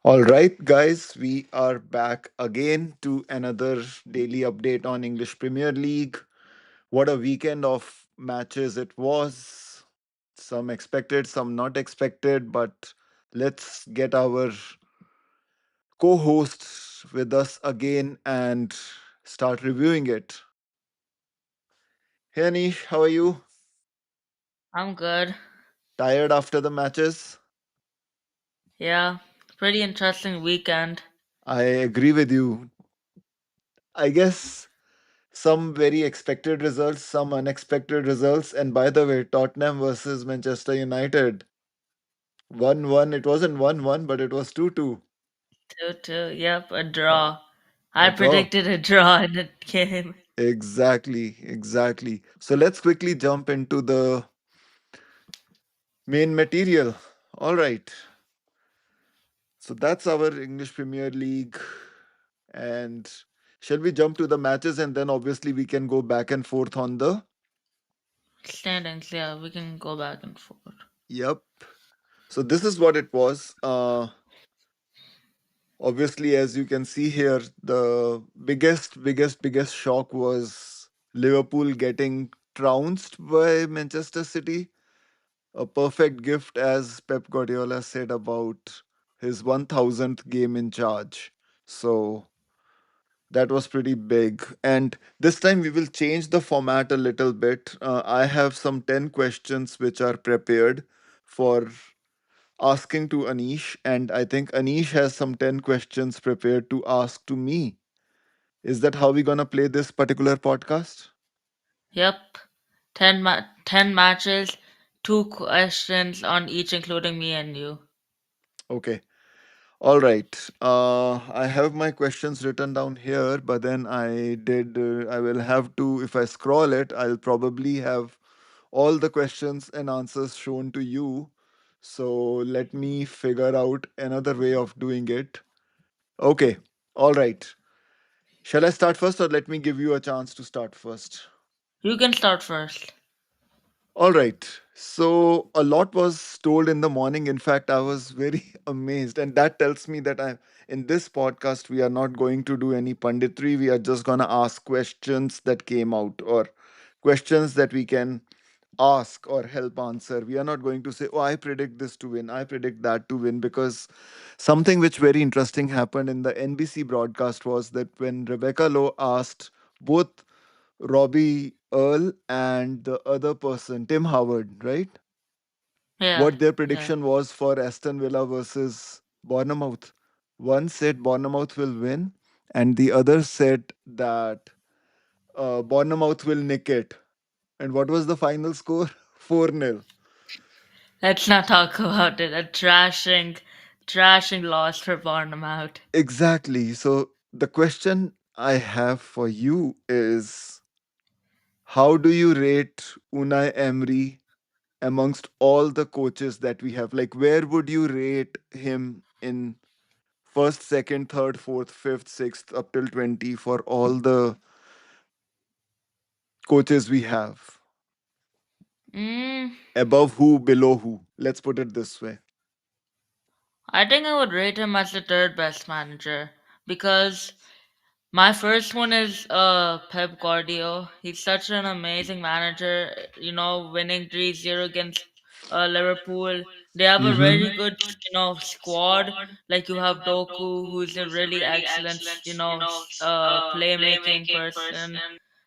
All right, guys, we are back again to another daily update on English Premier League. What a weekend of matches it was. Some expected, some not expected, but let's get our co host with us again and start reviewing it. Hey, Anish, how are you? I'm good. Tired after the matches? Yeah, pretty interesting weekend. I agree with you. I guess some very expected results, some unexpected results. And by the way, Tottenham versus Manchester United 1-1. It wasn't 1-1, but it was 2-2. 2-2, yep, a Uh, draw. a I draw. predicted a draw in the game. Exactly, exactly. So let's quickly jump into the main material. All right. So that's our English Premier League. And shall we jump to the matches and then obviously we can go back and forth on the. Standings, yeah, we can go back and forth. Yep. So this is what it was. Obviously, as you can see here, the biggest shock was Liverpool getting trounced by Manchester City. A perfect gift, as Pep Guardiola said about his 1000th game in charge. So that was pretty big. And this time we will change the format a little bit. I have some 10 questions which are prepared for asking to Anish, and I think Anish has some 10 questions prepared to ask to me. Is that how we're gonna play this particular podcast? Yep, 10 matches, 2 questions on each, including me and you. Okay. All right. I have my questions written down here, but then I will have to, if I scroll it, I'll probably have all the questions and answers shown to you. So let me figure out another way of doing it. Okay. All right. Shall I start first or let me give you a chance to start first? You can start first. All right. So a lot was told in the morning. In fact, I was very amazed. And that tells me that in this podcast, we are not going to do any punditry. We are just going to ask questions that came out or questions that we can ask or help answer. We are not going to say, oh, I predict this to win, I predict that to win, because something which very interesting happened in the NBC broadcast was that when Rebecca Lowe asked both Robbie Earl and the other person, Tim Howard, right? Yeah, What their yeah. prediction was for Aston Villa versus Bournemouth. One said Bournemouth will win, and the other said that Bournemouth will nick it. And what was the final score? 4-0. Let's not talk about it. A trashing loss for Bournemouth. Exactly. So the question I have for you is how do you rate Unai Emery amongst all the coaches that we have? Like, where would you rate him in first, second, third, fourth, fifth, sixth, up till 20 for all the coaches we have? Mm, Above who, below who? Let's put it this way. I think I would rate him as the third best manager because my first one is Pep Guardiola. He's such an amazing manager, winning 3-0 against Liverpool. They have a Mm-hmm. very good, squad. Like you have Doku, who's a really excellent, playmaking person.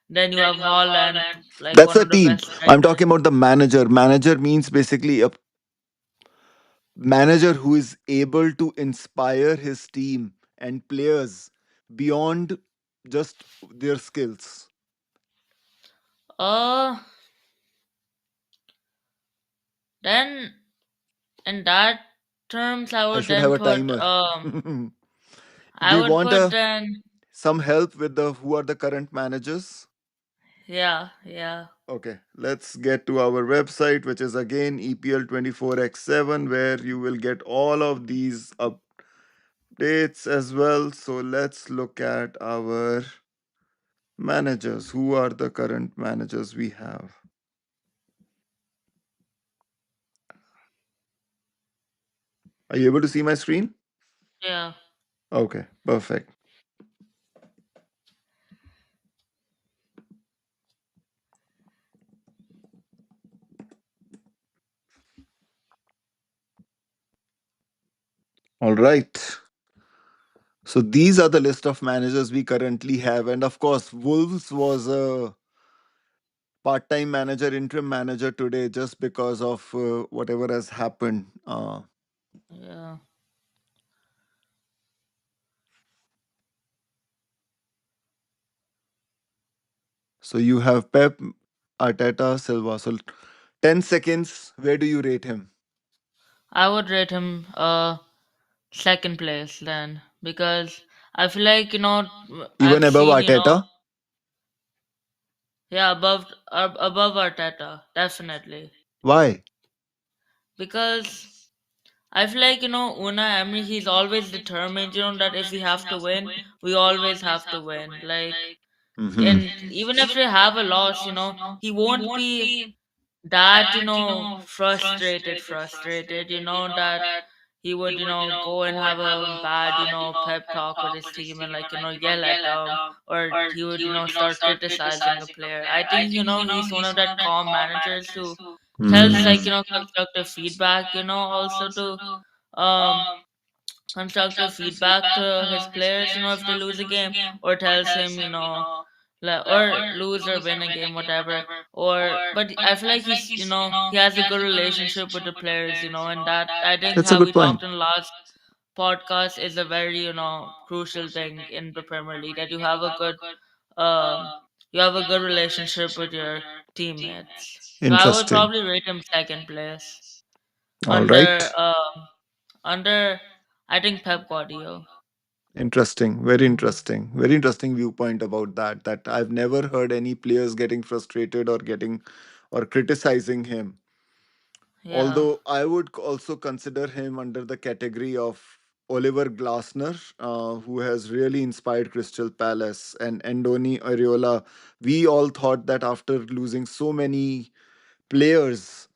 Then you have Holland, like That's one a of the team. best I'm strikers. talking about the manager. Manager means basically a manager who is able to inspire his team and players beyond just their skills. Uh, then in that terms, I I would should have then a put timer. Do I you would want put then some help with the who are the current managers? yeah, yeah. Okay, let's get to our website, which is again EPL24x7, where you will get all of these updates as well. So let's look at our managers. Who are the current managers we have? Are you able to see my screen? Yeah. Okay, perfect. All right. So these are the list of managers we currently have, and of course, Wolves was a part-time manager, interim manager today, just because of whatever has happened. Yeah. So you have Pep, Arteta, Silva. So 10 seconds. Where do you rate him? I would rate him second place then, because I feel like, Even I've above seen, Arteta. yeah, above Arteta, definitely. Why? Because I feel like, Una Emery, he's always determined, that if we have to win, we always have to win. Like, Hmm. and even if we have a loss, he won't be that, frustrated, that he would, go and have a bad, pep talk with his team and, like, yell at them, or he would, start criticizing a player. I think, he's one of that calm managers who tells, like, constructive feedback, also to um constructive feedback to his players, if they lose a game, or tells him, or lose or win a game, whatever. Or but I feel like he has a good relationship with the players, and that, I think, That's a how good we point. talked in the last podcast, is a very, crucial thing in the Premier League, that um you have a good relationship with your teammates. So I would Interesting. probably rate him second place All right. under under I think Pep Guardiola. Interesting. Very interesting. Very interesting viewpoint about that. That I've never heard any players getting frustrated or getting or criticizing him. Yeah. Although I would also consider him under the category of Oliver Glasner, who has really inspired Crystal Palace, and Andoni Areola. We all thought that after losing so many players,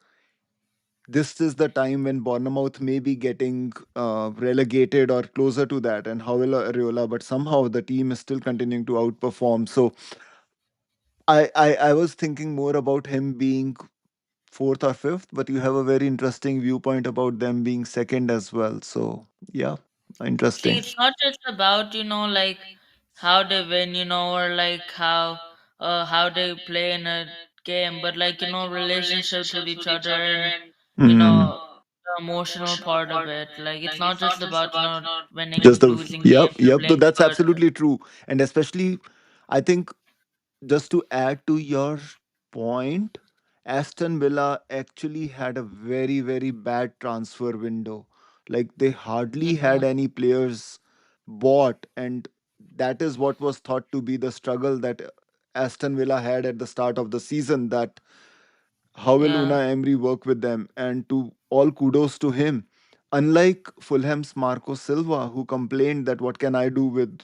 this is the time when Bournemouth may be getting relegated or closer to that, and Howell Areola, but somehow the team is still continuing to outperform. So I was thinking more about him being fourth or fifth, but you have a very interesting viewpoint about them being second as well. So yeah, See, interesting. it's not just about, like how they win, or like how they play in a game, but, like, relationships with each other, and Mm. the emotional part of it. Like, it's not just about, winning Just and the losing yep, games or yep. playing That's good. absolutely true, and especially I think just to add to your point, Aston Villa actually had a very, very bad transfer window. Like they hardly Yeah. had any players bought, and that is what was thought to be the struggle that Aston Villa had at the start of the season. That how will Yeah. Una Emery work with them? And to all kudos to him. Unlike Fulham's Marco Silva, who complained that what can I do with,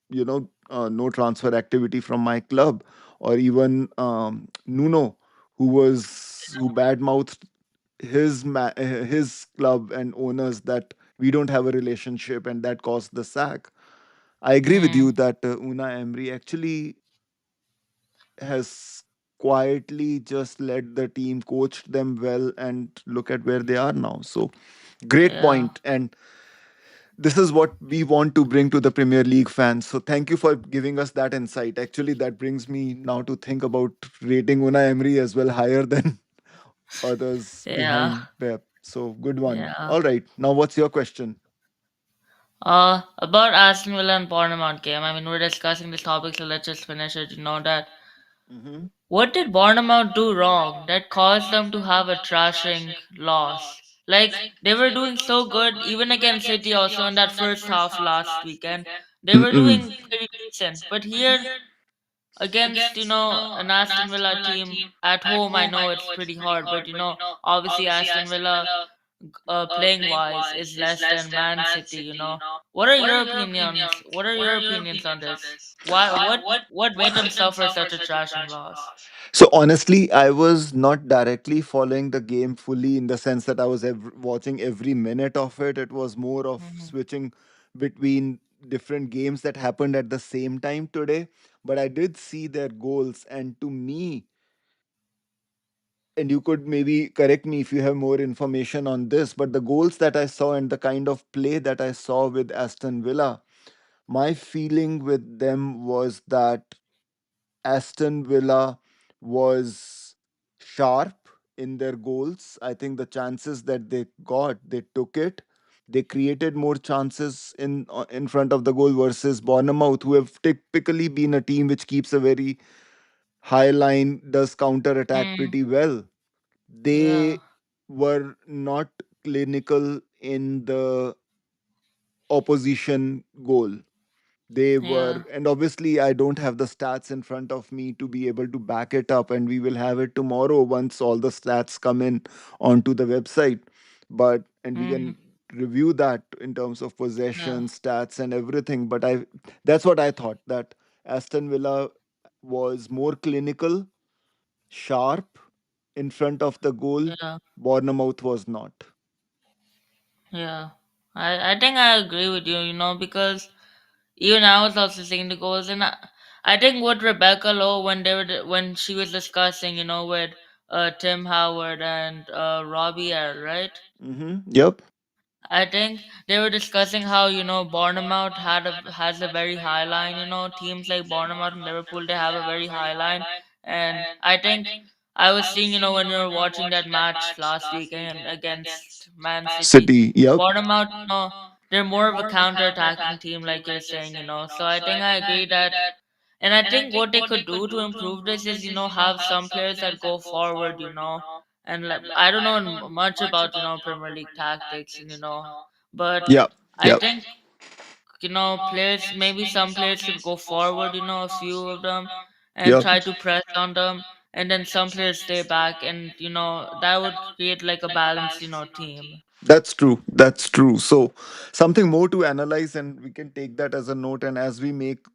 no transfer activity from my club, or even Nuno, who badmouthed his club and owners that we don't have a relationship, and that caused the sack. I agree with Mm. you that Una Emery actually has quietly just let the team, coached them well, and look at where they are now. So great Yeah. point. And this is what we want to bring to the Premier League fans. So thank you for giving us that insight. Actually, that brings me now to think about rating Una Emery as well higher than others Yeah. behind Pep. So good one. Yeah. All right. Now, what's your question? About Aston Villa and Bournemouth game. I mean, we're discussing this topic, so let's just finish it. That Hmm. what did Bournemouth do wrong that caused them to have a trashing loss? Like, they were doing so good, even against City, also in that first half last weekend. They were Mm-mm. doing pretty decent. But here, against, an Aston Villa team at home, I know it's pretty hard, but, obviously Aston Villa, playing wise, is less than Man City. What are your opinions? What are your opinions on this? Why? What made them suffer such a trashing loss? So honestly, I was not directly following the game fully in the sense that I was watching every minute of it. It was more of Mhm. switching between different games that happened at the same time today, but I did see their goals. And to me, and you could maybe correct me if you have more information on this, but the goals that I saw and the kind of play that I saw with Aston Villa, my feeling with them was that Aston Villa was sharp in their goals. I think the chances that they got, they took it. They created more chances in front of the goal versus Bournemouth, who have typically been a team which keeps a very high line, does counter attack Mm, pretty well. yeah. They were not clinical in the opposition goal. They Yeah. were, and obviously I don't have the stats in front of me to be able to back it up, and we will have it tomorrow once all the stats come in onto the website. But and we Mm, can review that in terms of yeah. possession stats and everything. But I that's what I thought, that Aston Villa was more clinical, sharp in front of the goal. Yeah. Bournemouth was not. Yeah. I think I agree with you, because even I was also seeing the goals, and I think what Rebecca Lowe, when when she was discussing, with Tim Howard and Robbie R, right? Yep. I think they were discussing how Bournemouth has a very high line. Teams like Bournemouth and Liverpool, they have a very high line, and I think I was seeing when we were watching that match last week against Man City, City. Yep. Bournemouth, they're more of a counter-attacking team, like you're saying. So I think I agree that, and I think what they could do to improve this is, have some players that go forward, and like, I don't know much about, Premier League tactics, and but Yep. I Yep. think, players, maybe some players should go forward, a few of them, and Yep. try to press on them, and then some players stay back, and that would create like a balanced, team. That's true. That's true. So, something more to analyze, and we can take that as a note. And as we make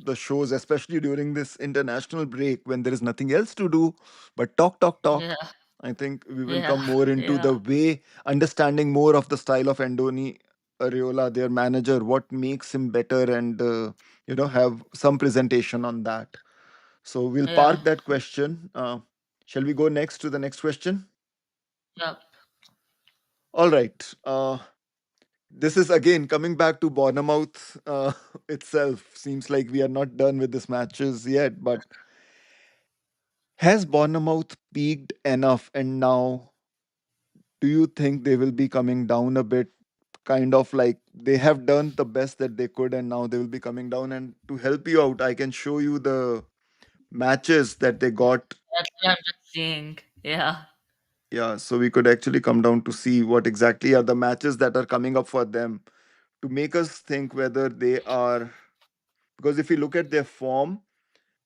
the shows, especially during this international break when there is nothing else to do but talk, talk, talk, Yeah, I think we will come yeah, more into the yeah, way, understanding more of the style of Andoni Areola, their manager, what makes him better, and have some presentation on that. So, we'll yeah, park that question. Shall we go next to the next question? yep, All right. This is again coming back to Bournemouth itself. Seems like we are not done with these matches yet, but has Bournemouth peaked enough? And now, do you think they will be coming down a bit? Kind of like they have done the best that they could, and now they will be coming down. And to help you out, I can show you the matches that they got. that's what I'm just seeing. Yeah, Yeah, so we could actually come down to see what exactly are the matches that are coming up for them to make us think whether they are. Because if you look at their form,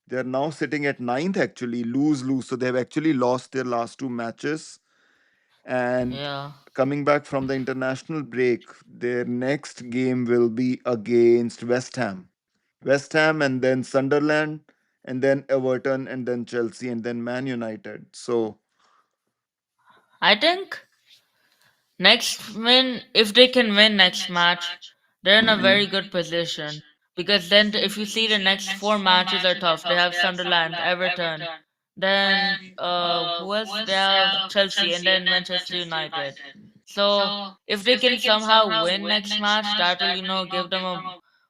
they're now sitting at ninth, actually, lose. So they've actually lost their last two matches. And yeah. coming back from the international break, their next game will be against West Ham. West Ham, and then Sunderland, and then Everton, and then Chelsea, and then Man United. So, I think if they can win next match, they're in a very good position. Because then, if you see the next four matches are tough. They have Sunderland, Everton, then who else? They have Chelsea, and then Manchester United. So if they can somehow win next match, that will give them a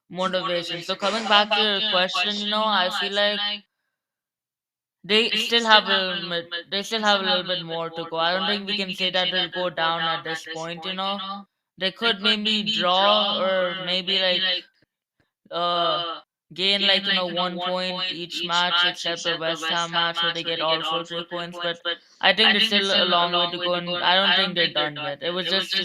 motivation. So coming back to your question, I feel like they still have a little bit more to go. I don't think we can say that they'll go down at this point. They could maybe draw, or maybe like uh gain like 1 point each match, except the West Ham match where they get all full 3 points. But I think there's still a long way to go, and I don't think they're done yet. It was just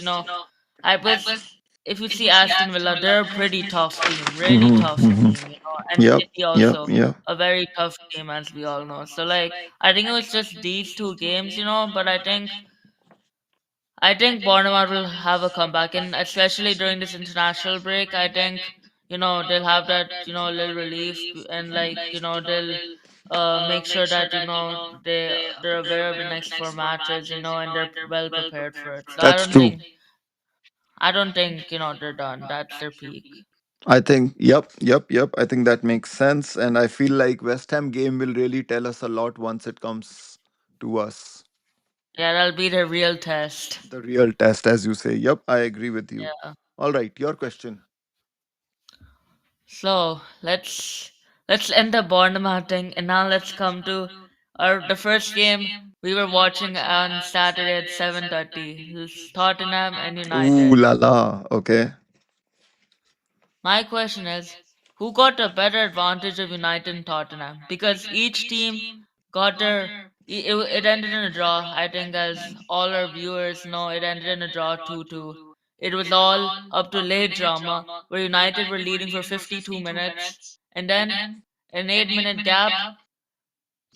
I was if you see Aston Villa, they're a pretty tough team, really mhm, tough mhm. team, and Yep, City yep, also yep. a very tough team, as we all know. So like I think it was just these two games, but I think Bournemouth will have a comeback, and especially during this international break, I think they'll have that little relief, and like they'll make sure that they're aware of the next four matches, and they're well prepared for it. So I That's don't true. think I don't think they're done. That's their peak. I think, yep. I think that makes sense. And I feel like West Ham game will really tell us a lot once it comes to us. Yeah, that'll be the real test. The real test, as you say. Yep, I agree with you. Yeah. All right, your question. So let's end the Bournemouth thing, and now let's come to our the first game we were watching on Saturday at 7:30. It's Tottenham and Ooh United. la la. Okay. My question is, who got a better advantage of United and Tottenham? Because each team got their. It ended in a draw. I think, as all our viewers know, it ended in a draw 2-2. It was all up to late drama, where United were leading for 52 minutes, and then an 8-minute gap,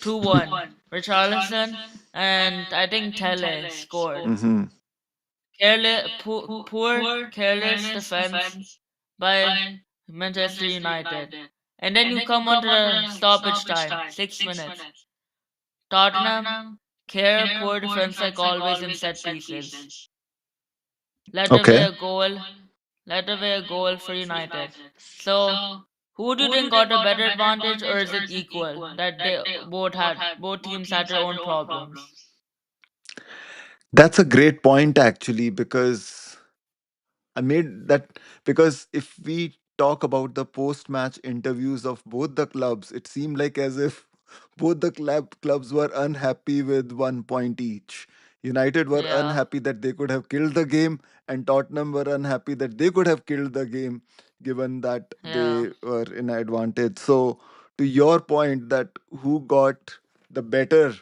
2-1. Richarlison and I think Tele scored. Mm-hmm. Poor, careless defense by Manchester United. And then you come onto the stoppage time, 6 minutes. Tottenham, poor defense like always in set pieces. Let away Okay. a goal, let away a goal for United. So, who do you think got a better advantage, or is it equal that both teams had their own problems? That's a great point, actually, because I made that because if we talk about the post match interviews of both the clubs, it seemed like as if both the clubs were unhappy with 1 point each. United were Yeah, unhappy that they could have killed the game, and Tottenham were unhappy that they could have killed the game given that yeah, they were in advantage. So, to your point, that who got the better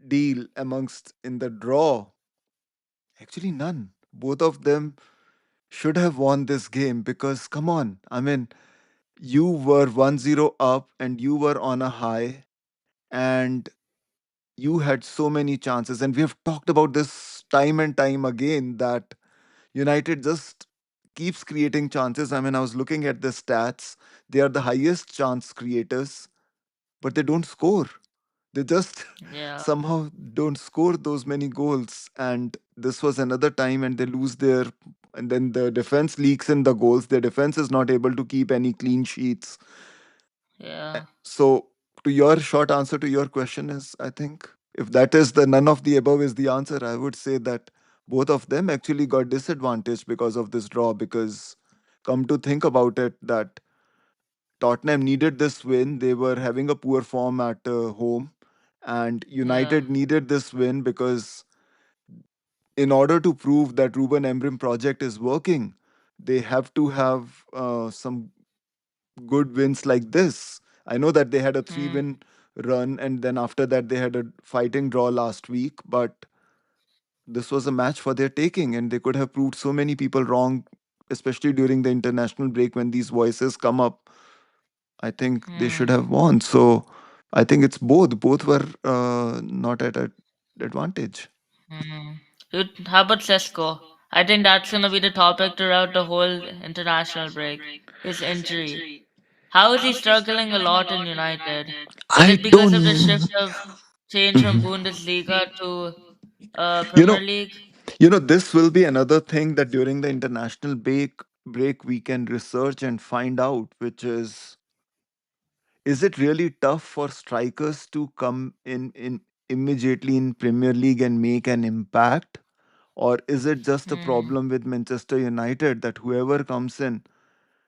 deal amongst in the draw, actually, none. Both of them should have won this game because, come on, I mean, you were 1-0 up and you were on a high and you had so many chances. And we have talked about this time and time again that United just keeps creating chances. I mean, I was looking at the stats, they are the highest chance creators, but they don't score. They just yeah, somehow don't score those many goals. And this was another time, and they lose their. And then the defense leaks in the goals. Their defense is not able to keep any clean sheets. yeah, So, to your short answer to your question is, I think if that is the none of the above is the answer, I would say that both of them actually got disadvantaged because of this draw. Because come to think about it, that Tottenham needed this win. They were having a poor form at home, and yeah. United needed this win because, in order to prove that Ruben Amorim project is working, they have to have some good wins like this. I know that they had a Hmm. three-win run, and then after that they had a fighting draw last week, but this was a match for their taking, and they could have proved so many people wrong, especially during the international break when these voices come up. I think they should Hmm. have won. So I think it's both. Both were not at an advantage. Hmm. How about Sesko? I think that's gonna be the topic throughout the whole international break. His injury. How is he struggling a lot in United? Is I it because of the don't. shift of change from Mhm. Bundesliga to You Premier know, League? this will be another thing that during the international break we can research and find out, which is it really tough for strikers to come in immediately in Premier League and make an impact? Or is it just a Hmm. problem with Manchester United that whoever comes in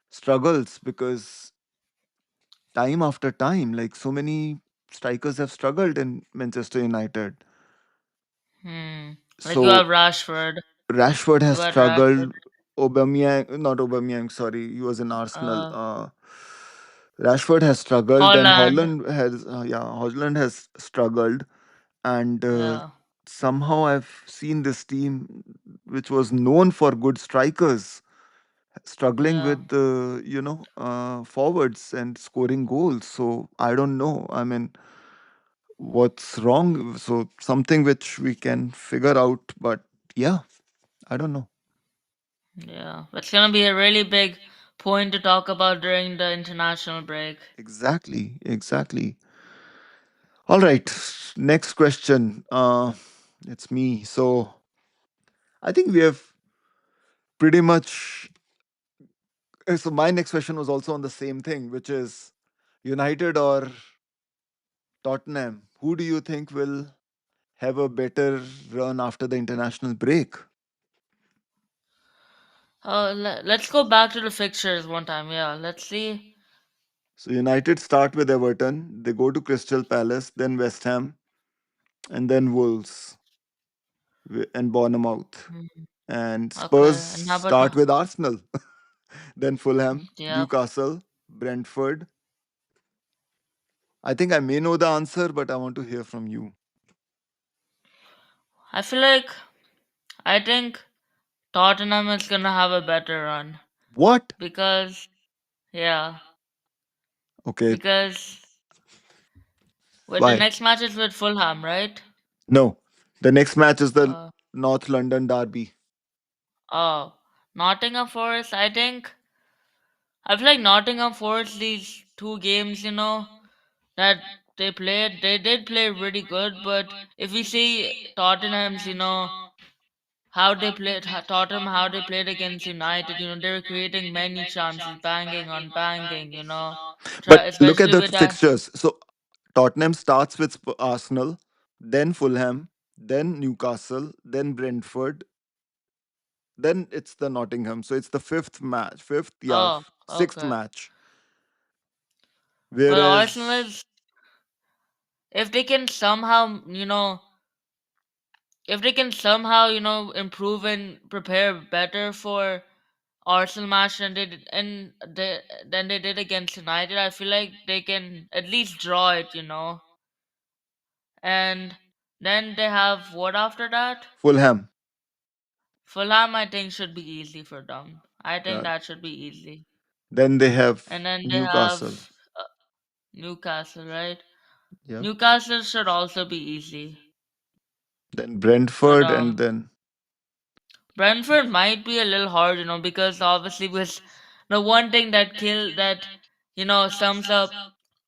struggles because time after time, like so many strikers have struggled in Manchester United. Hmm. Like you have So Rashford. Rashford You has got Rashford. struggled. Aubameyang, not Aubameyang, sorry, he was in Arsenal. Uh, Rashford has struggled, and Holland. Holland has struggled, and Yeah. somehow I've seen this team, which was known for good strikers, struggling Yeah. with the forwards and scoring goals. So I don't know. I mean, what's wrong? So something which we can figure out, but yeah, I don't know. Yeah. That's gonna be a really big point to talk about during the international break. Exactly. All right, next question. It's me. So I think we have. pretty much. So my next question was also on the same thing, which is United or Tottenham. Who do you think will have a better run after the international break? Let's go back to the fixtures one time. Yeah, let's see. So United start with Everton, they go to Crystal Palace, then West Ham, and then Wolves and Bournemouth. Mhm. And Spurs Okay, and how about start with Arsenal, then Fulham, yeah? Newcastle, Brentford. I think I may know the answer, but I want to hear from you. I feel like I think Tottenham is gonna have a better run What? because yeah, Okay, because with the why? next match is with Fulham, right? No. The next match is the Uh, North London Derby. oh, Nottingham Forest. I feel like Nottingham Forest these two games, that they played, they did play really good. But if we see Tottenham's, how they played Tottenham, how they played against United, they were creating many chances, banging on banging, But look at especially the with that. fixtures. So Tottenham starts with Arsenal, then Fulham, then Newcastle, then Brentford, then it's the Nottingham. So it's the fifth match, Oh, sixth okay. match. Well, Arsenal Whereas is, if they can somehow, if they can somehow, improve and prepare better for Arsenal match than they did against United, I feel like they can at least draw it, and then they have what after that? Fulham, Fulham, I think should be easy for them. I think yeah, that should be easy. then they have And then they have Newcastle, uh, Newcastle, right? yeah, Newcastle should also be easy then for Brentford, and them. then Brentford might be a little hard, because obviously with the one thing that sums up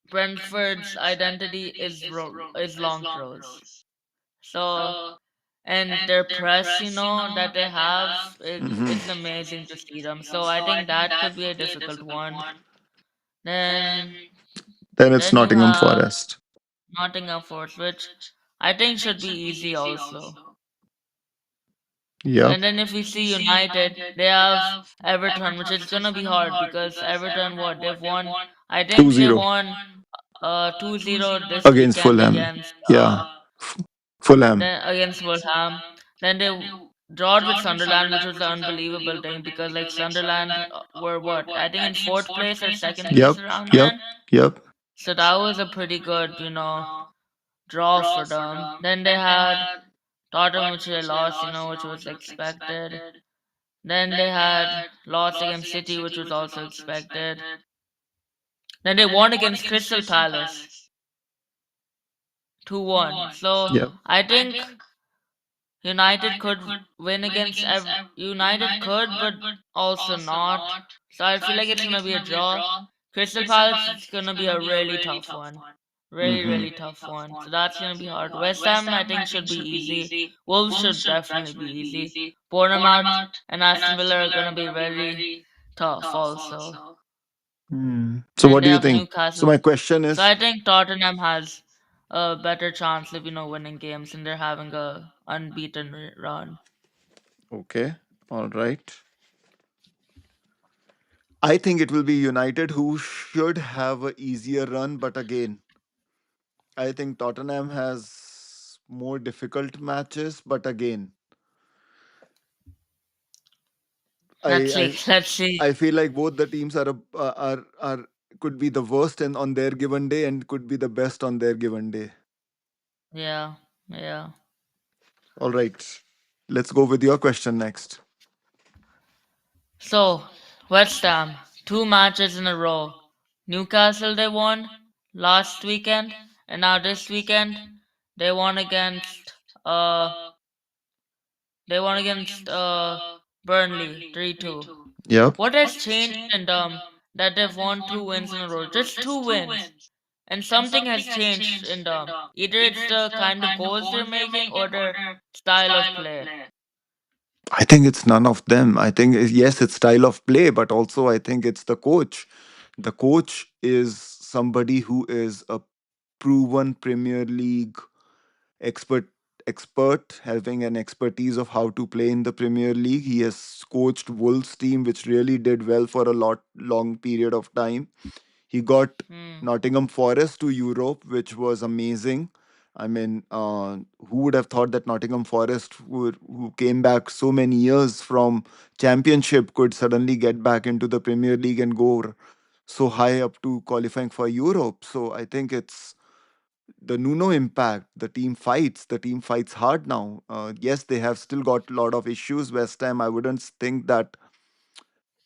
Brentford's identity is long throws. So and their press, that they have, Mhm. it's amazing to see them. So I think that could be a difficult one. Then Then it's then you Nottingham have Forest. Nottingham Forest, which I think should be easy also. Yep. And then if we see United, they have Everton, which is gonna be hard because Everton, what they've won, I Two think they zero won 2-0 this against weekend Fulham. against Yeah, Fulham. then against Fulham. Then they drawed with Sunderland, which was an unbelievable thing because like Sunderland were what, I think in fourth place or second Yep, place around yep, then. yep. So that was a pretty good, draw for them. Then they had Tottenham, which they lost, which was expected. Then they had lost against City, which was also expected. Then they won against Crystal Palace 2-1. So Yep. I think United could win against United could, but also not. So I feel like it's gonna be a draw. Crystal Palace is gonna be a really tough one. Really, Hmm. really tough one. So that's gonna be hard. West Ham I think should be easy. Wolves should definitely be easy. Bournemouth and Aston Villa are gonna be very tough also. So Then what they do you have think? So Newcastle. my question So is, I think Tottenham has a better chance of winning games, and they're having a unbeaten run. okay, all right. I think it will be United who should have a easier run, but again, I think Tottenham has more difficult matches. But again, I Let's see. I Let's see. I feel like both the teams are could be the worst on their given day and could be the best on their given day. Yeah, yeah. All right, let's go with your question next. So West Ham, two matches in a row. Newcastle they won last weekend, and now this weekend they won against uh Burnley 3-2. Yep. What has changed in them that they've won two wins in a row? Just two wins. And something has changed in them. Either it's the kind of goals they're making or their style of play. I think it's none of them. I think, yes, it's style of play, but also I think it's the coach. The coach is somebody who is a proven Premier League expert expert having an expertise of how to play in the Premier League. He has coached Wolves team which really did well for a lot long period of time. He got Hmm. Nottingham Forest to Europe, which was amazing. I mean, who would have thought that Nottingham Forest, who came back so many years from Championship, could suddenly get back into the Premier League and go so high up to qualifying for Europe? So I think it's the Nuno impact. The team fights hard now. Yes, they have still got a lot of issues. West Ham, I wouldn't think that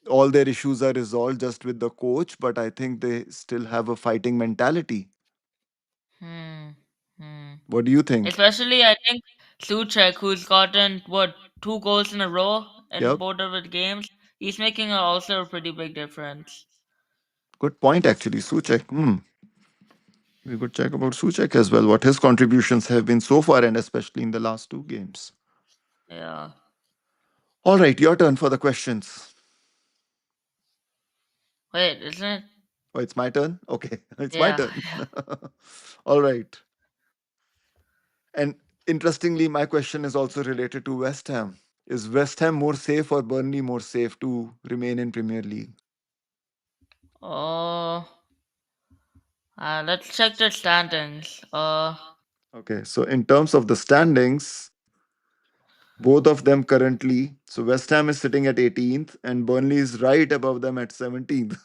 all their issues are resolved just with the coach, but I think they still have a fighting mentality. Hmm. Hmm. What do you think? Especially, I think Suchek, who's gotten what 2 goals in a row in Yep, both of his games, he's making also a pretty big difference. good point actually. Suchek. We could check about Suchek as well. What his contributions have been so far, and especially in the last two games. Yeah. All right, your turn for the questions. Wait, isn't it? Oh, it's my turn. Okay, it's my Yeah. turn. All right. And interestingly, my question is also related to West Ham. Is West Ham more safe or Burnley more safe to remain in Premier League? Oh, let's check the standings. Okay, so in terms of the standings, both of them currently, so West Ham is sitting at 18th and Burnley is right above them at 17th.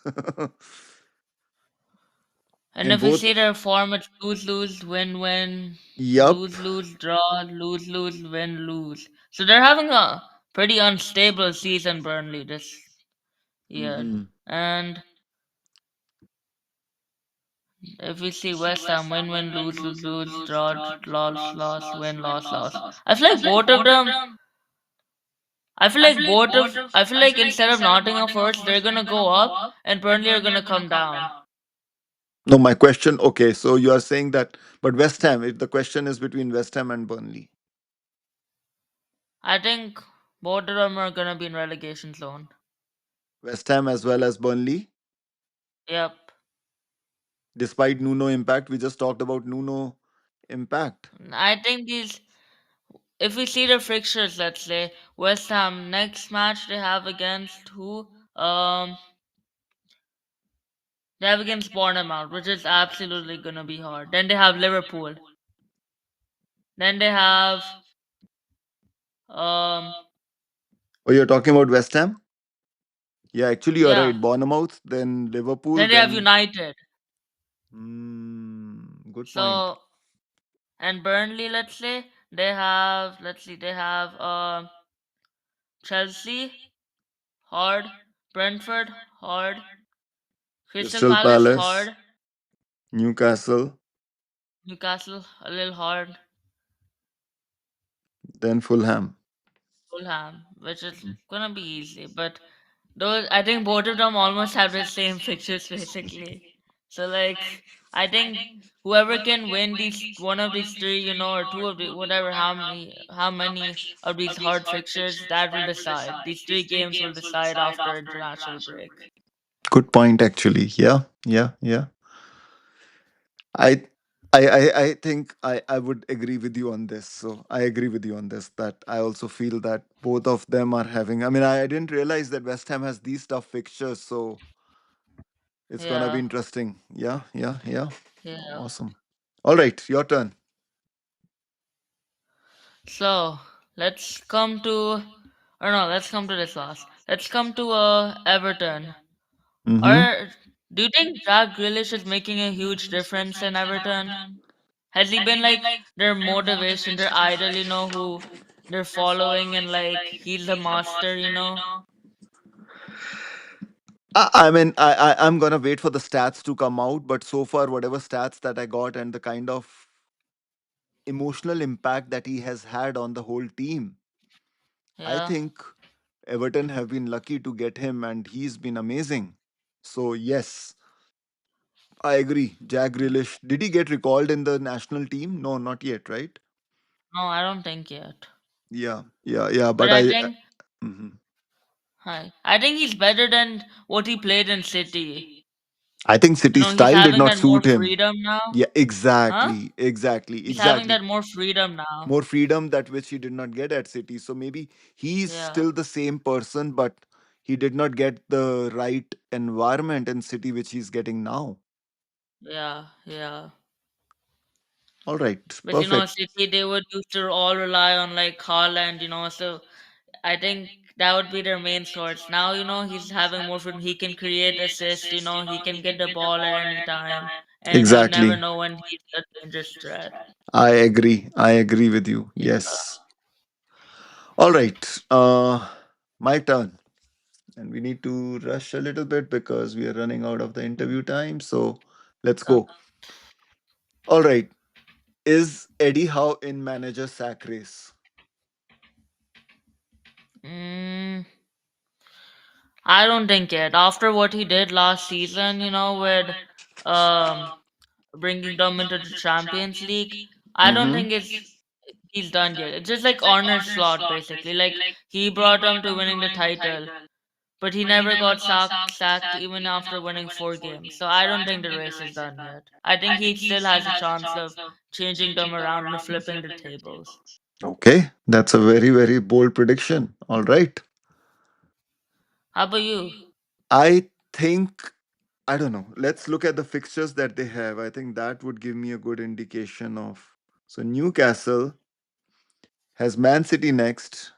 and And if we both, see their form, it's lose, lose, win, win, yup. lose, lose, draw, lose, lose, win, lose. So they're having a pretty unstable season, Burnley, this year. Hmm. And if we see West Ham win, win, lose, lose, lose, draw, loss, loss, win, loss, loss. I feel like both of them. I feel like instead of Nottingham Forest, they're gonna go up, and Burnley are gonna come down. No, my question, okay, so you are saying that, but West Ham, if the question is between West Ham and Burnley, I think both of them are gonna be in relegation zone. West Ham as well as Burnley, Yep. despite Nuno impact, we just talked about Nuno impact. I think these. If we see the fixtures, let's say West Ham next match they have against who? They have against Bournemouth, which is absolutely gonna be hard. Then they have Liverpool. Then they have um Oh, you're talking about West Ham? Yeah, actually, you're yeah. right. Bournemouth, then Liverpool, Then they have then. United. Good point. So and Burnley, let's say they have Chelsea hard, Brentford hard, Crystal Crystal Palace Palace, hard, Newcastle, Newcastle a little hard, then Fulham. Fulham, which is gonna be easy. But those I think both of them almost have the same fixtures basically. So like I think whoever can win these one of these three, or two of the whatever how many of these hard fixtures that will decide. These three games will decide after international break. Good point, actually. Yeah, yeah, yeah. I, I think I would agree with you on this. So I agree with you on this. That I also feel that both of them are having. I mean, I didn't realize that West Ham has these tough fixtures. So it's gonna be Yeah. interesting. Yeah, yeah, yeah. Yeah. Awesome. All right, your turn. So let's come to this last. Let's come to Everton. Mm-hmm. Are Do you think Jack Grealish is making a huge difference in Everton? Has he been like their motivation, their idol, who they're following and like he's a master? I mean, I'm gonna wait for the stats to come out, but so far, whatever stats that I got and the kind of emotional impact that he has had on the whole team, I Yeah. think Everton have been lucky to get him, and he's been amazing. So yes, I agree. Jack Grealish, did he get recalled in the national team? No, not yet, right? No, I don't think yet. Yeah, yeah, yeah. But But I I, think mhm. I think he's better than what he played in City. I think You City know, he's style did having not that more suit him. freedom now. Yeah, Huh? exactly, exactly, He's having exactly. that more freedom now. More freedom that which he did not get at City. So maybe he's Yeah, still the same person, but he did not get the right environment in City which he's getting now. yeah, yeah. All right, But you know, perfect. City they would used to all rely on like Haaland, you know, so I think that would be their main source. Now, you know, he's having more freedom. He can create assists, you know, he can get the ball at any time, and you never Exactly. know when he's a dangerous threat. I agree. I agree with you. Yeah. Yes. All right. My turn. And we need to rush a little bit because we are running out of the interview time. So let's Uh, go. All right. Is Eddie Howe in manager sack race? mm, I don't think yet. After what he did last season, you know, with um bringing them into the Champions League, I don't Mm-hmm. think he's done yet. It's just like Arnold Slot basically. Like he brought them to winning the title, but he never got sacked even after winning 4 games. So I don't think the race is done yet. I think he still has a chance of changing them around and flipping the tables. Okay. That's a very, very bold prediction. All right. How about you? I think, I don't know. Let's look at the fixtures that they have. I think that would give me a good indication of. So Newcastle has Man City next,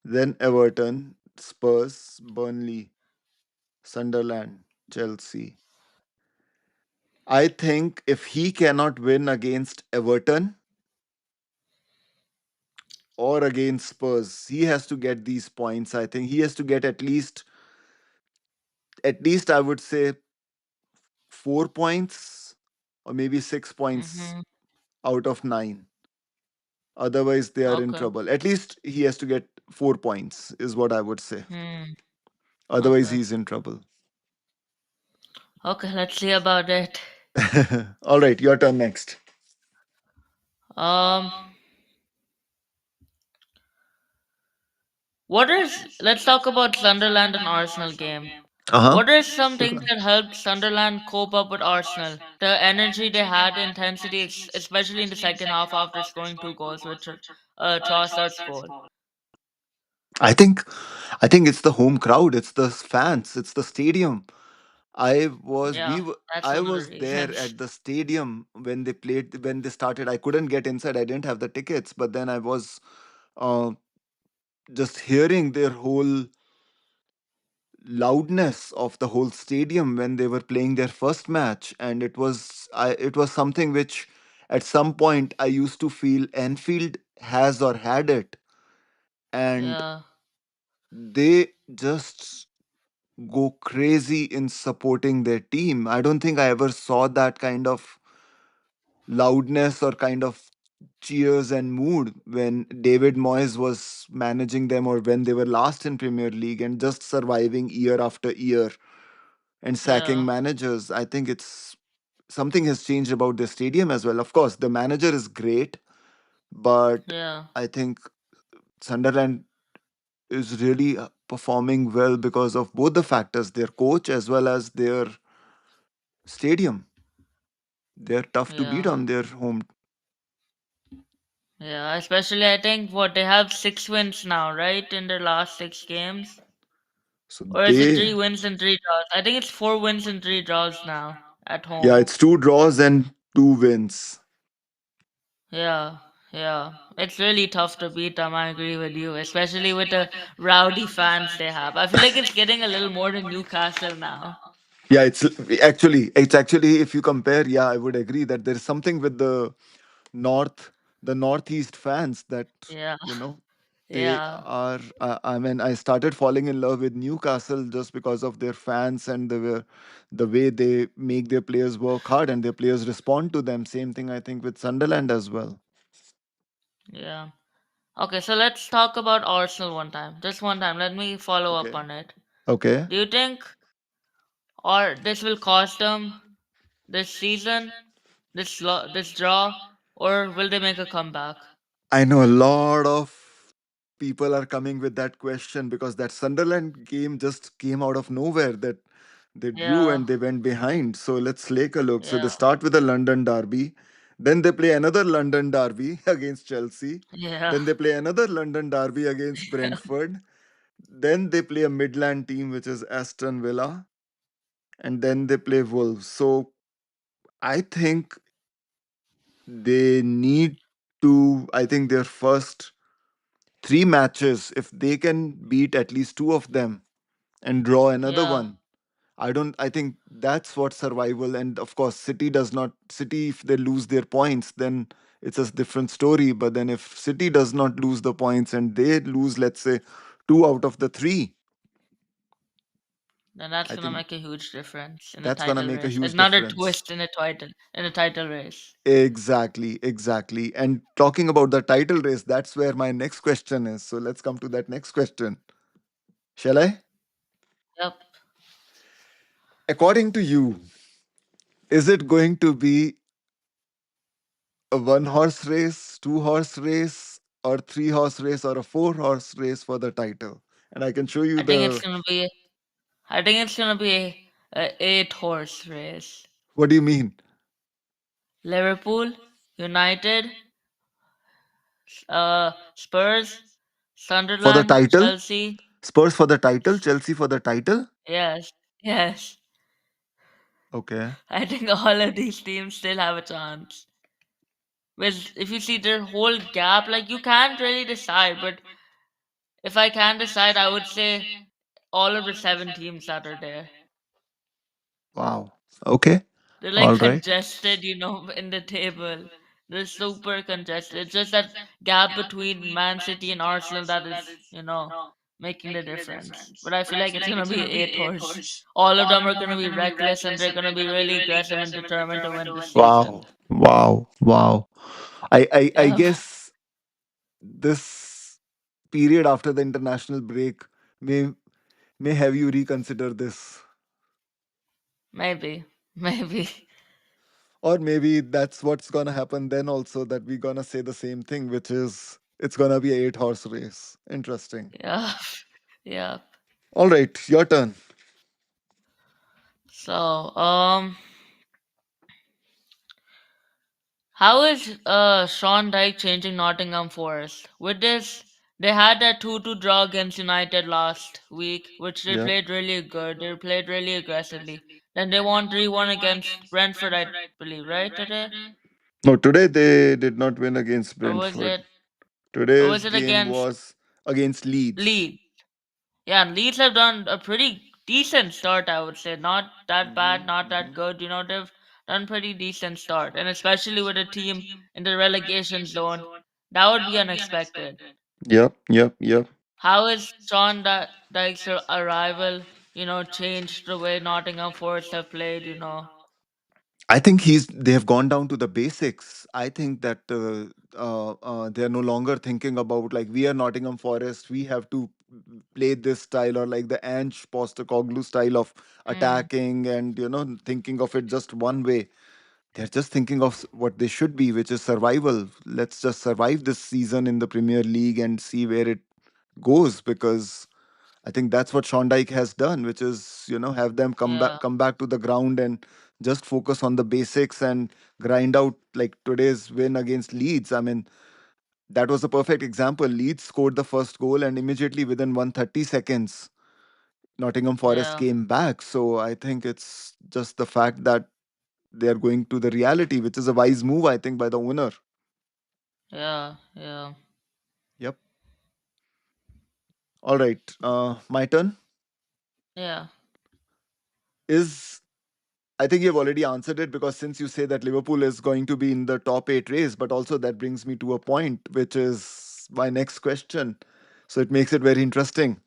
then Everton, Spurs, Burnley, Sunderland, Chelsea. I think if he cannot win against Everton or against Spurs, he has to get these points. I think he has to get at least I would say 4 points or maybe 6 points Mm-hmm. out of nine. Otherwise, they are in Okay. trouble. At least he has to get 4 points, is what I would say. Hmm. Otherwise, Okay. he's in trouble. Okay. Let's see about it. All right, your turn next. Um. What is? Let's talk about Sunderland and Arsenal game. Uh huh. What are some things that helped Sunderland cope up with Arsenal? The energy they had, the intensity, especially in the second half after scoring 2 goals with Trossard's goal. I think, I think it's the home crowd. It's the fans. It's the stadium. I was Yeah, we were, that's I one of the was there reasons. at the stadium when they played when they started. I couldn't get inside. I didn't have the tickets, but then I was uh, just hearing their whole loudness of the whole stadium when they were playing their first match, and it was something which at some point I used to feel Enfield has or had it, and Yeah, they just go crazy in supporting their team. I don't think I ever saw that kind of loudness or kind of cheers and mood when David Moyes was managing them or when they were last in Premier League and just surviving year after year and sacking yeah, managers. I think it's something has changed about the stadium as well. Of course, the manager is great, but yeah, I think Sunderland is really performing well because of both the factors, their coach as well as their stadium. They're tough to beat yeah, on their home. yeah. Especially, I think what they have 6 wins now, right? In their last 6 games, So or is it they, 3 wins and 3 draws? I think it's 4 wins and 3 draws now at yeah, home. it's two draws and two wins. Yeah, yeah. It's really tough to beat them, I agree with you, especially with the rowdy fans they have. I feel like it's getting a little more than Newcastle now. Yeah, it's actually if you compare, yeah, I would agree that there's something with north the northeast fans that Yeah, you know they yeah, are I mean, I started falling in love with Newcastle just because of their fans and the way they make their players work hard and their players respond to them. Same thing I think with Sunderland as well. yeah. Okay, so let's talk about Arsenal one time. Just one time. Let me follow up Okay. on it. Okay. Do you think or this will cost them this season, this draw, or will they make a comeback? I know a lot of people are coming with that question because that Sunderland game just came out of nowhere that they drew Yeah, and they went behind. So let's take a look. So they yeah, start with a London derby, then they play another London derby against Chelsea, yeah, then they play another London derby against Brentford, then they play a Midland team which is Aston Villa, and then they play Wolves. So I think they need to, I think their first three matches, if they can beat at least two of them and draw another yeah. one, I think that's what survival. And of course, City does not, City, if they lose their points, then it's a different story. But then if City does not lose the points and they lose, let's say, two out of the three, Then that's I gonna think make a huge difference in the that's going to title make a race. huge Another difference. twist in the title race. Exactly, exactly. And talking about the title race, that's where my next question is. So let's come to that next question. Shall I? Yep. According to you, is it going to be a one horse race, two horse race, or three horse race, or a four horse race for the title? And I can show you I think it's the. gonna be. I think it's gonna be a 8 horse race. What do you mean? Liverpool, United, Spurs, For the Sunderland, title? Chelsea. Spurs for the title? Chelsea for the title? Yes, yes. Okay. I think all of these teams still have a chance. With if you see their whole gap, like you can't really decide. But if I can decide, I would say all of the 7 teams that are there. Wow. Okay. They're like All right. congested, in the table. They're super congested. It's just that gap between Man City and Arsenal that is, making the difference. But I feel like it's gonna be 8 horse. All of them are gonna be reckless and they're gonna be really aggressive and determined to win the season. Wow. Wow. Wow. I Yeah, guess this period after the international break may may have you reconsider this. maybe, maybe. Or maybe that's what's gonna happen then also, that we're gonna say the same thing, which is it's gonna be a eight horse race. Interesting. Yeah, yeah. All right, your turn. So, how is Sean Dyche changing Nottingham Forest? With this, they had that 2-2 draw against United last week, which they Yeah. played really good. They played really aggressively. Then they won 3-1 against Brentford, I believe, right today? No, today they did not win against Or was Brentford. it or Today's was it game against was against Leeds. Leeds? Yeah, and Leeds have done a pretty decent start, I would say. Not that bad, not that good. They've done pretty decent start, and especially with a team in the relegation zone, that would be unexpected. Yep, yep, yep. How is Dyke's arrival, changed the way Nottingham Forest have played? I think they have gone down to the basics. I think that they are no longer thinking about, like, we are Nottingham Forest, we have to play this style, or like the Ange Postecoglou style of Mm, attacking and thinking of it just one way. They're just thinking of what they should be, which is survival. Let's just survive this season in the Premier League and see where it goes, because I think that's what Sean Dyche has done, which is, have them yeah, come back to the ground and just focus on the basics and grind out, like today's win against Leeds. I mean, that was a perfect example. Leeds scored the first goal, and immediately within 130 seconds, Nottingham Forest yeah, came back. So I think it's just the fact that they are going to the reality, which is a wise move, I think, by the owner. yeah, yeah, Yep. All right. My turn. yeah. Is I think you've already answered it, because since you say that Liverpool is going to be in the top eight race, but also that brings me to a point, which is my next question. So it makes it very interesting.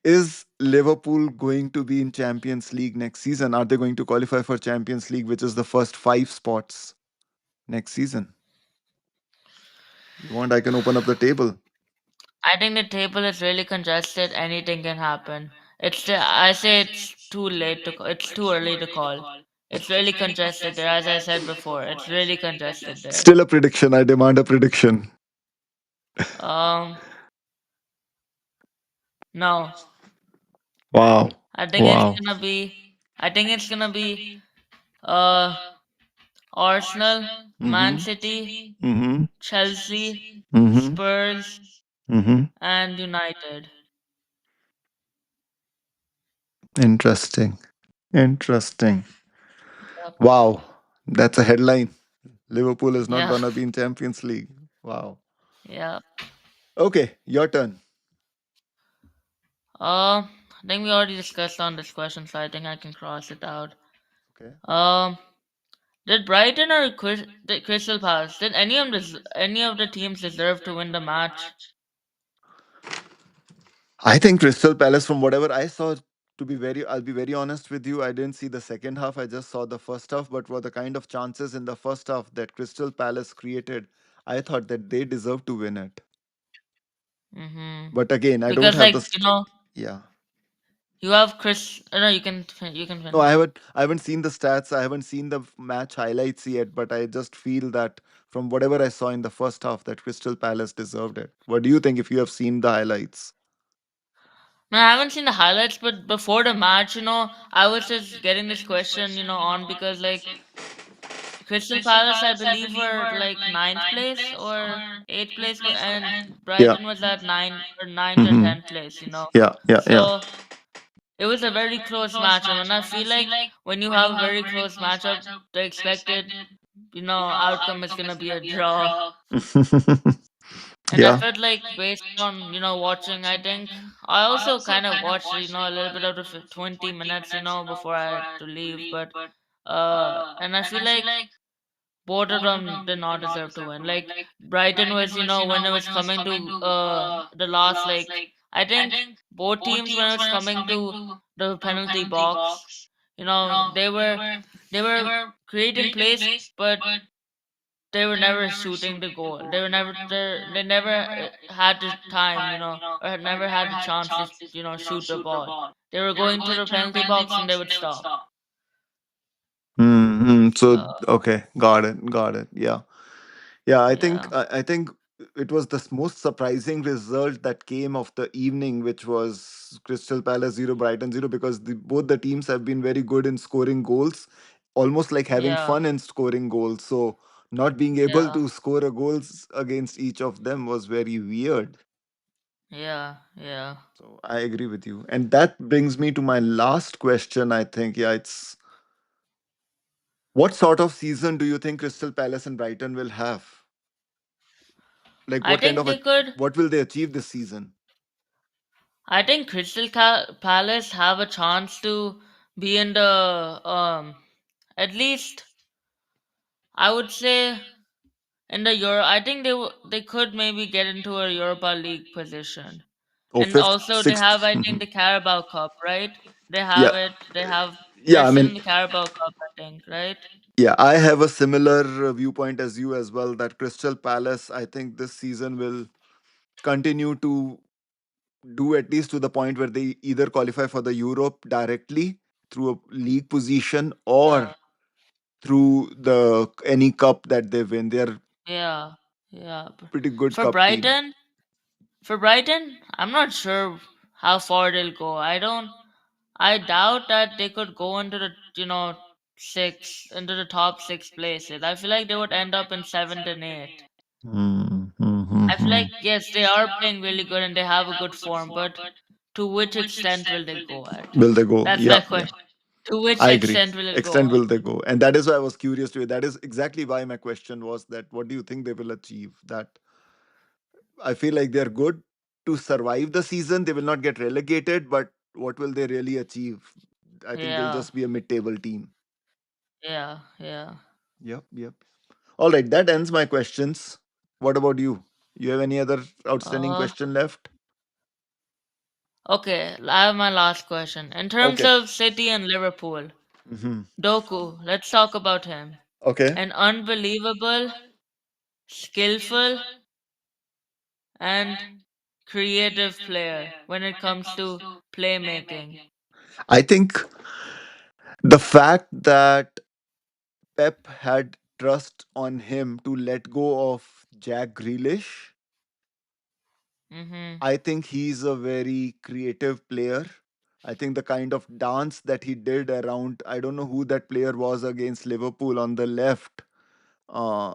Is Liverpool going to be in Champions League next season? Are they going to qualify for Champions League, which is the first five spots next season? You want, I can open up the table. I think the table is really congested. Anything can happen. I say it's too late to. It's too early to call. It's really congested there, as I said before. It's really congested there. Still a prediction. I demand a prediction. Um, No, Wow. I think it's Wow. gonna be. I think it's gonna be uh Arsenal, Man Mm-hmm. City, Mm-hmm. Chelsea, Mm-hmm. Spurs, Mm-hmm. and United. Interesting. Interesting. Yep. Wow. That's a headline. Liverpool is not Yeah. gonna be in Champions League. Wow. Yeah. Okay, your turn. I think we already discussed on this question, so I think I can cross it out. Okay. Um, did Brighton or did Crystal Palace? Did any of the teams deserve to win the match? I think Crystal Palace, from whatever I saw, I'll be very honest with you. I didn't see the second half. I just saw the first half. But for the kind of chances in the first half that Crystal Palace created, I thought that they deserved to win it. Mm-hmm. But again, I don't Because have like the. Yeah. you have Chris. No, you can No, I finish. haven't. I haven't seen the stats. I haven't seen the match highlights yet. But I just feel that from whatever I saw in the first half, that Crystal Palace deserved it. What do you think if you have seen the highlights? No, I haven't seen the highlights, but before the match, I was just getting this question, on because like Crystal Palace, I believe, were like ninth place or eighth place, and Yeah. Brighton was at ninth or Hmm. tenth place. Yeah. Yeah. Yeah. So it was a very close matchup, and I feel like when you have a very close matchup, the expected, outcome is gonna be a draw. And I Yeah. felt like based on watching, I think I also kind of watched a little bit of the 20 minutes before I had to leave, but and I feel like both of them did not deserve to win. Like Brighton was, when it was coming to the last, like I think both teams when it was coming to the penalty box, they were creating plays, but they were never shooting the goal. They never had the time, or had never had the chance to shoot the ball. They were going to the penalty box and they would stop. Hmm. So Uh, okay, got it, got it. Yeah, yeah. yeah, I think it was the most surprising result that came of the evening, which was Crystal Palace 0, Brighton 0, because both the teams have been very good in scoring goals, almost like having yeah, fun in scoring goals. So not being able yeah, to score a goals against each of them was very weird. yeah, yeah. So I agree with you, and that brings me to my last question. I think yeah, it's what sort of season do you think Crystal Palace and Brighton will have? Like, I what kind think of they a could. what will they achieve this season? I think Palace have a chance to be in the at least I would say in the Euro. I think they could maybe get into a Europa League position. Oh, And fifth, also they sixth. have, I think, Mhm. the Carabao Cup, right? They Yeah, have it. They're yeah. I still mean, in the Carabao Cup, I think, right? yeah. I have a similar viewpoint as you as well. That Crystal Palace, I think this season will continue to do at least to the point where they either qualify for the Europe directly through a league position or Yeah, through the any cup that they win. They are yeah, yeah. pretty good For cup team. Brighton, for Brighton, I'm not sure how far they'll go. I doubt that they could go into the into the top six places. I feel like they would end up in seventh and eighth. I feel Mm-hmm. like yes, they are playing really good and they have a good form, but to which extent will they go at? Will they go? That's Yeah, my yeah. question. To which I agree. extent will it go Extent at? will they go? And that is why I was curious to you. That is exactly why my question was that what do you think they will achieve? That I feel like they're good to survive the season. They will not get relegated, but what will they really achieve? I think they'll Yeah, just be a mid-table team. yeah, yeah. Yep, yep. All right, that ends my questions. What about you? You have any other outstanding Uh, question left? okay, I have my last question. In terms Okay. of City and Liverpool, Hmm. Doku, let's talk about him. Okay. An unbelievable, skillful, and creative player when it comes to playmaking. I think the fact that Pep had trust on him to let go of Jack Grealish Mhm. I think he's a very creative player. I think the kind of dance that he did around, I don't know who that player was against Liverpool on the left, uh,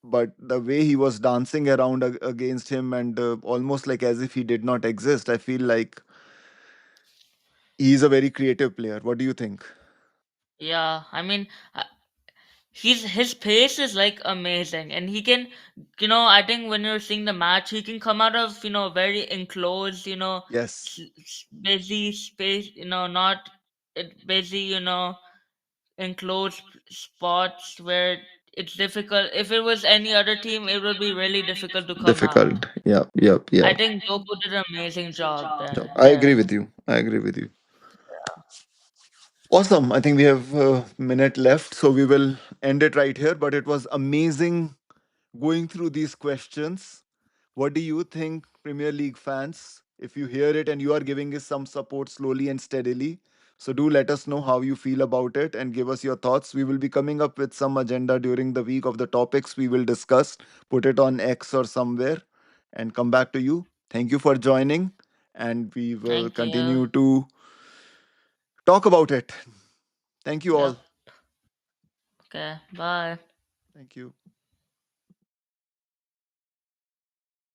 but the way he was dancing around against him and almost like as if he did not exist, I feel like he's a very creative player. What do you think? Yeah, I mean, his pace is like amazing, and he can, I think when you're seeing the match, he can come out of very enclosed, Yes, busy space, not busy, enclosed spots where it's difficult. If it was any other team, it would be really difficult to come out. difficult. Yeah, yep, I yep. think Doku did an amazing job Yep. then I agree there. with you. I agree with you. Awesome. I think we have a minute left, so we will end it right here. But it was amazing going through these questions. What do you think, Premier League fans? If you hear it and you are giving us some support slowly and steadily, so do let us know how you feel about it and give us your thoughts. We will be coming up with some agenda during the week of the topics we will discuss. Put it on X or somewhere and come back to you. Thank you for joining, and we will Thank you. continue to talk about it. Thank you Yep. all. Okay. Bye. Thank you.